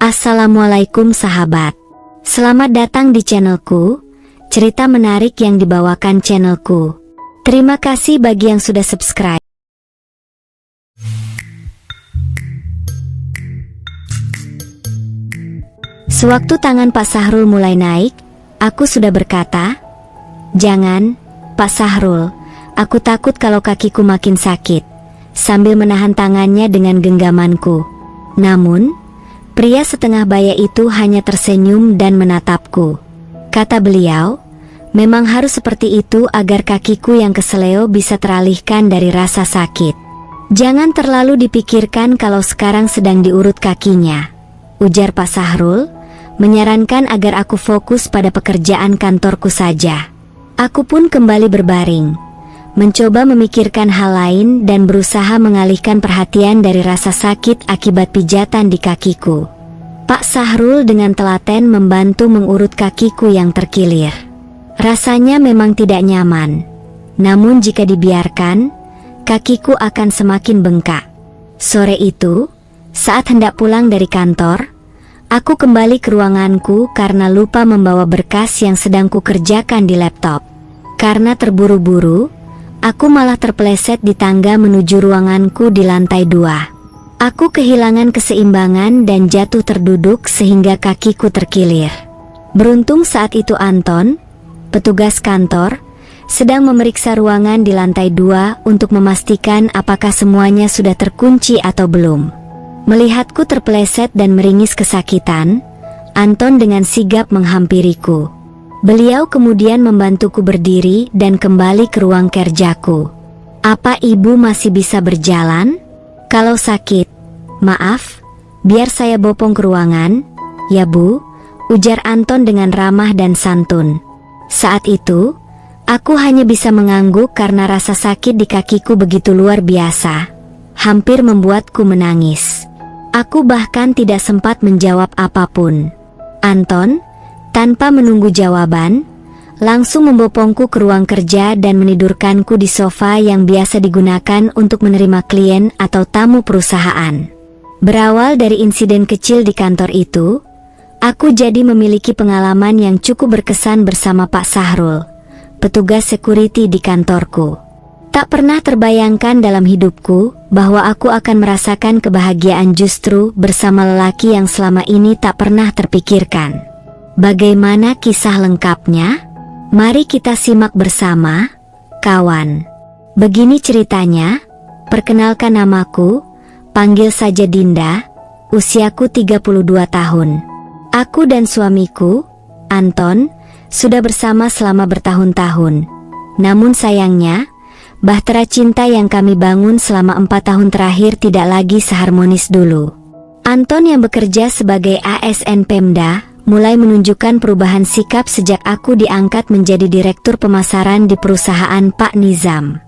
Assalamualaikum sahabat. Selamat datang di channelku, cerita menarik yang dibawakan channelku. Terima kasih bagi yang sudah subscribe. Sewaktu tangan Pak Sahrul mulai naik, aku sudah berkata, "Jangan, Pak Sahrul, aku takut kalau kakiku makin sakit," sambil menahan tangannya dengan genggamanku. Namun, pria setengah baya itu hanya tersenyum dan menatapku. Kata beliau, memang harus seperti itu agar kakiku yang keseleo bisa teralihkan dari rasa sakit. Jangan terlalu dipikirkan kalau sekarang sedang diurut kakinya, ujar Pak Sahrul, menyarankan agar aku fokus pada pekerjaan kantorku saja. Aku pun kembali berbaring, mencoba memikirkan hal lain dan berusaha mengalihkan perhatian dari rasa sakit akibat pijatan di kakiku. Pak Sahrul dengan telaten membantu mengurut kakiku yang terkilir. Rasanya memang tidak nyaman, namun jika dibiarkan, kakiku akan semakin bengkak. Sore itu, saat hendak pulang dari kantor, aku kembali ke ruanganku karena lupa membawa berkas yang sedang kukerjakan di laptop. Karena terburu-buru, aku malah terpeleset di tangga menuju ruanganku di lantai 2. Aku kehilangan keseimbangan dan jatuh terduduk sehingga kakiku terkilir. Beruntung saat itu Anton, petugas kantor, sedang memeriksa ruangan di lantai 2 untuk memastikan apakah semuanya sudah terkunci atau belum. Melihatku terpeleset dan meringis kesakitan, Anton dengan sigap menghampiriku. Beliau kemudian membantuku berdiri dan kembali ke ruang kerjaku. "Apa ibu masih bisa berjalan? Kalau sakit, maaf, biar saya bopong ke ruangan, ya Bu," ujar Anton dengan ramah dan santun. Saat itu, aku hanya bisa mengangguk karena rasa sakit di kakiku begitu luar biasa, hampir membuatku menangis. Aku bahkan tidak sempat menjawab apapun. Anton, tanpa menunggu jawaban, langsung membopongku ke ruang kerja dan menidurkanku di sofa yang biasa digunakan untuk menerima klien atau tamu perusahaan. Berawal dari insiden kecil di kantor itu, aku jadi memiliki pengalaman yang cukup berkesan bersama Pak Sahrul, petugas security di kantorku. Tak pernah terbayangkan dalam hidupku bahwa aku akan merasakan kebahagiaan justru bersama lelaki yang selama ini tak pernah terpikirkan. Bagaimana kisah lengkapnya? Mari kita simak bersama, kawan. Begini ceritanya, perkenalkan namaku, panggil saja Dinda, usiaku 32 tahun. Aku dan suamiku, Anton, sudah bersama selama bertahun-tahun. Namun sayangnya, bahtera cinta yang kami bangun selama 4 tahun terakhir tidak lagi seharmonis dulu. Anton yang bekerja sebagai ASN Pemda, mulai menunjukkan perubahan sikap sejak aku diangkat menjadi direktur pemasaran di perusahaan Pak Nizam.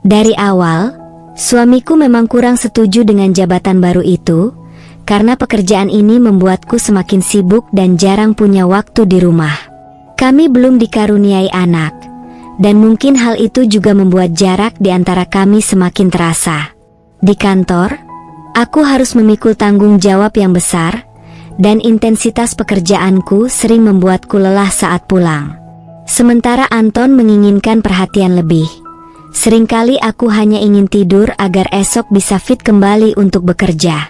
Dari awal, suamiku memang kurang setuju dengan jabatan baru itu, karena pekerjaan ini membuatku semakin sibuk dan jarang punya waktu di rumah. Kami belum dikaruniai anak, dan mungkin hal itu juga membuat jarak di antara kami semakin terasa. Di kantor, aku harus memikul tanggung jawab yang besar, dan intensitas pekerjaanku sering membuatku lelah saat pulang. Sementara Anton menginginkan perhatian lebih. Seringkali aku hanya ingin tidur agar esok bisa fit kembali untuk bekerja.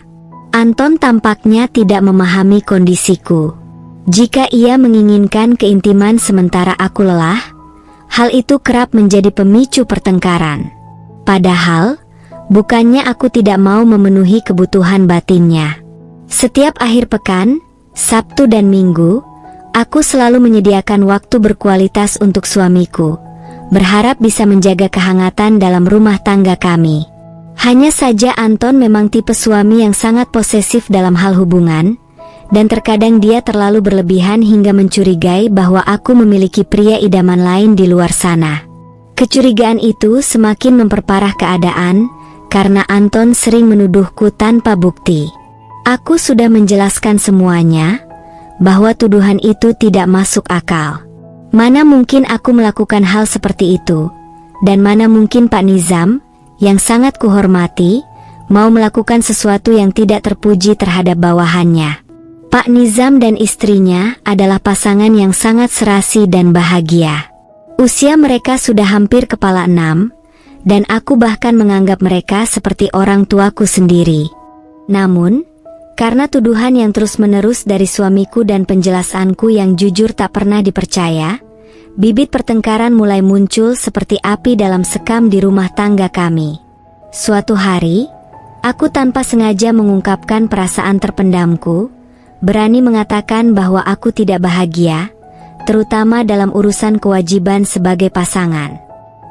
Anton tampaknya tidak memahami kondisiku. Jika ia menginginkan keintiman sementara aku lelah, hal itu kerap menjadi pemicu pertengkaran. Padahal, bukannya aku tidak mau memenuhi kebutuhan batinnya. Setiap akhir pekan, Sabtu dan Minggu, aku selalu menyediakan waktu berkualitas untuk suamiku, berharap bisa menjaga kehangatan dalam rumah tangga kami. Hanya saja Anton memang tipe suami yang sangat posesif dalam hal hubungan, dan terkadang dia terlalu berlebihan hingga mencurigai bahwa aku memiliki pria idaman lain di luar sana. Kecurigaan itu semakin memperparah keadaan, karena Anton sering menuduhku tanpa bukti. Aku sudah menjelaskan semuanya, bahwa tuduhan itu tidak masuk akal. Mana mungkin aku melakukan hal seperti itu, dan mana mungkin Pak Nizam, yang sangat kuhormati, mau melakukan sesuatu yang tidak terpuji terhadap bawahannya. Pak Nizam dan istrinya adalah pasangan yang sangat serasi dan bahagia. Usia mereka sudah hampir kepala 6, dan aku bahkan menganggap mereka seperti orang tuaku sendiri. Namun, karena tuduhan yang terus-menerus dari suamiku dan penjelasanku yang jujur tak pernah dipercaya, bibit pertengkaran mulai muncul seperti api dalam sekam di rumah tangga kami. Suatu hari, aku tanpa sengaja mengungkapkan perasaan terpendamku, berani mengatakan bahwa aku tidak bahagia, terutama dalam urusan kewajiban sebagai pasangan.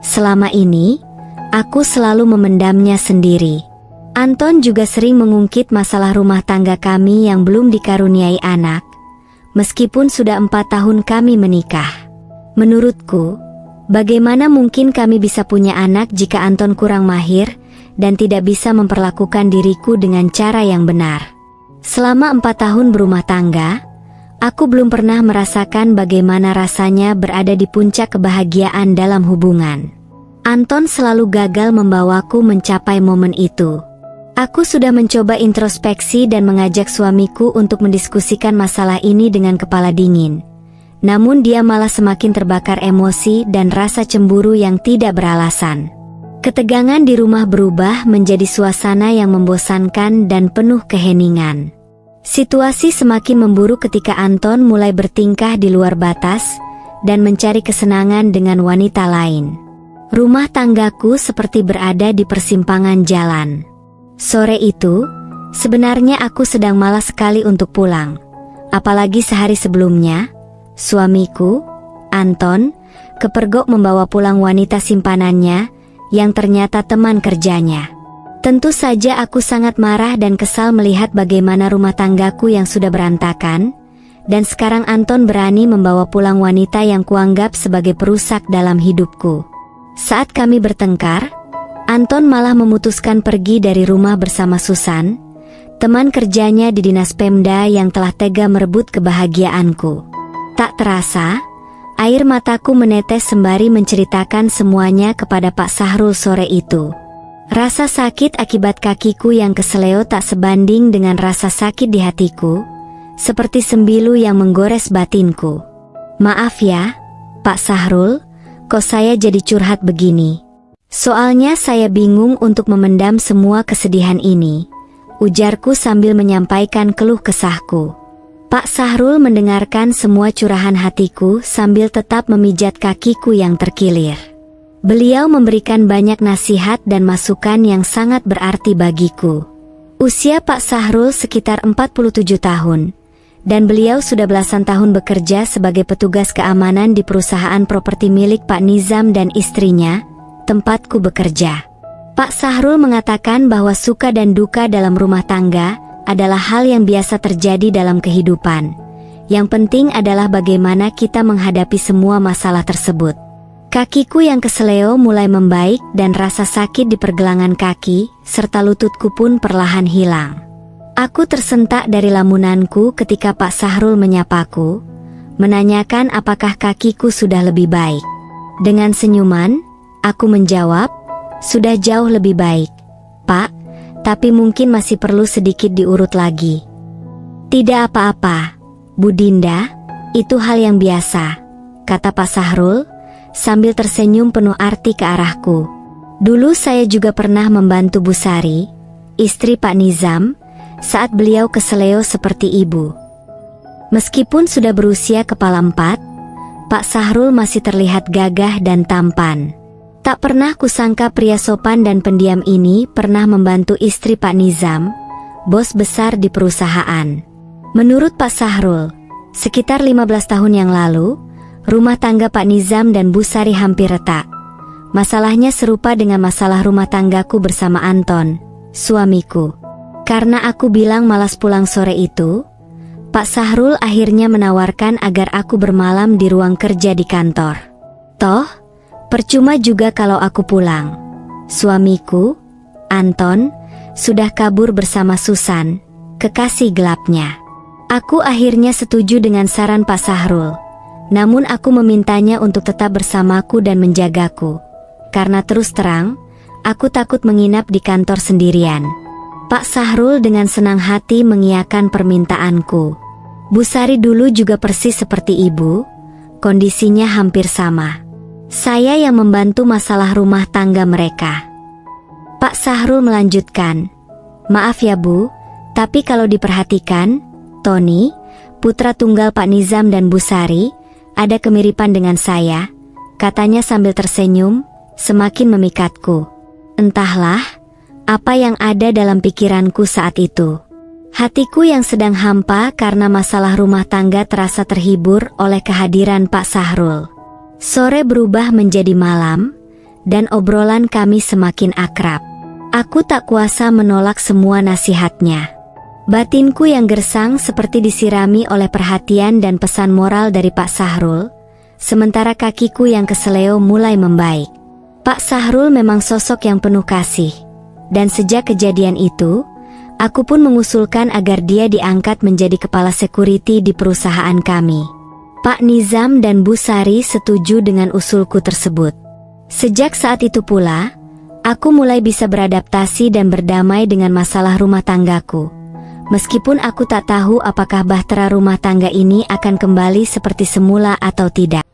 Selama ini, aku selalu memendamnya sendiri. Anton juga sering mengungkit masalah rumah tangga kami yang belum dikaruniai anak, meskipun sudah 4 tahun kami menikah. Menurutku, bagaimana mungkin kami bisa punya anak jika Anton kurang mahir dan tidak bisa memperlakukan diriku dengan cara yang benar? Selama 4 tahun berumah tangga, aku belum pernah merasakan bagaimana rasanya berada di puncak kebahagiaan dalam hubungan. Anton selalu gagal membawaku mencapai momen itu. Aku sudah mencoba introspeksi dan mengajak suamiku untuk mendiskusikan masalah ini dengan kepala dingin. Namun dia malah semakin terbakar emosi dan rasa cemburu yang tidak beralasan. Ketegangan di rumah berubah menjadi suasana yang membosankan dan penuh keheningan. Situasi semakin memburuk ketika Anton mulai bertingkah di luar batas dan mencari kesenangan dengan wanita lain. Rumah tanggaku seperti berada di persimpangan jalan. Sore itu, sebenarnya aku sedang malas sekali untuk pulang. Apalagi sehari sebelumnya, suamiku, Anton, kepergok membawa pulang wanita simpanannya yang ternyata teman kerjanya. Tentu saja aku sangat marah dan kesal melihat bagaimana rumah tanggaku yang sudah berantakan, dan sekarang Anton berani membawa pulang wanita yang kuanggap sebagai perusak dalam hidupku. Saat kami bertengkar, Anton malah memutuskan pergi dari rumah bersama Susan, teman kerjanya di dinas Pemda yang telah tega merebut kebahagiaanku. Tak terasa, air mataku menetes sembari menceritakan semuanya kepada Pak Sahrul sore itu. Rasa sakit akibat kakiku yang keseleo tak sebanding dengan rasa sakit di hatiku, seperti sembilu yang menggores batinku. Maaf ya, Pak Sahrul, kok saya jadi curhat begini? Soalnya saya bingung untuk memendam semua kesedihan ini, ujarku sambil menyampaikan keluh kesahku. Pak Sahrul mendengarkan semua curahan hatiku sambil tetap memijat kakiku yang terkilir. Beliau memberikan banyak nasihat dan masukan yang sangat berarti bagiku. Usia Pak Sahrul sekitar 47 tahun, dan beliau sudah belasan tahun bekerja sebagai petugas keamanan di perusahaan properti milik Pak Nizam dan istrinya, tempatku bekerja. Pak Sahrul mengatakan bahwa suka dan duka dalam rumah tangga adalah hal yang biasa terjadi dalam kehidupan. Yang penting adalah bagaimana kita menghadapi semua masalah tersebut. Kakiku yang keseleo mulai membaik dan rasa sakit di pergelangan kaki, serta lututku pun perlahan hilang. Aku tersentak dari lamunanku ketika Pak Sahrul menyapaku, menanyakan apakah kakiku sudah lebih baik. Dengan senyuman, aku menjawab, sudah jauh lebih baik, Pak, tapi mungkin masih perlu sedikit diurut lagi. Tidak apa-apa, Bu Dinda, itu hal yang biasa, kata Pak Sahrul, sambil tersenyum penuh arti ke arahku. Dulu saya juga pernah membantu Bu Sari, istri Pak Nizam, saat beliau keseleo seperti ibu. Meskipun sudah berusia kepala 4, Pak Sahrul masih terlihat gagah dan tampan. Tak pernah kusangka pria sopan dan pendiam ini pernah membantu istri Pak Nizam, bos besar di perusahaan. Menurut Pak Sahrul, sekitar 15 tahun yang lalu, rumah tangga Pak Nizam dan Bu Sari hampir retak. Masalahnya serupa dengan masalah rumah tanggaku bersama Anton, suamiku. Karena aku bilang malas pulang sore itu, Pak Sahrul akhirnya menawarkan agar aku bermalam di ruang kerja di kantor. Toh, percuma juga kalau aku pulang. Suamiku, Anton, sudah kabur bersama Susan, kekasih gelapnya. Aku akhirnya setuju dengan saran Pak Sahrul. Namun aku memintanya untuk tetap bersamaku dan menjagaku. Karena terus terang, aku takut menginap di kantor sendirian. Pak Sahrul dengan senang hati mengiyakan permintaanku. Bu Sari dulu juga persis seperti ibu, kondisinya hampir sama. Saya yang membantu masalah rumah tangga mereka. Pak Sahrul melanjutkan, "Maaf ya Bu, tapi kalau diperhatikan, Tony, putra tunggal Pak Nizam dan Bu Sari, ada kemiripan dengan saya," katanya sambil tersenyum, semakin memikatku. Entahlah, apa yang ada dalam pikiranku saat itu. Hatiku yang sedang hampa karena masalah rumah tangga terasa terhibur oleh kehadiran Pak Sahrul. Sore berubah menjadi malam, dan obrolan kami semakin akrab. Aku tak kuasa menolak semua nasihatnya. Batinku yang gersang seperti disirami oleh perhatian dan pesan moral dari Pak Sahrul, sementara kakiku yang keseleo mulai membaik. Pak Sahrul memang sosok yang penuh kasih, dan sejak kejadian itu, aku pun mengusulkan agar dia diangkat menjadi kepala security di perusahaan kami. Pak Nizam dan Bu Sari setuju dengan usulku tersebut. Sejak saat itu pula, aku mulai bisa beradaptasi dan berdamai dengan masalah rumah tanggaku. Meskipun aku tak tahu apakah bahtera rumah tangga ini akan kembali seperti semula atau tidak.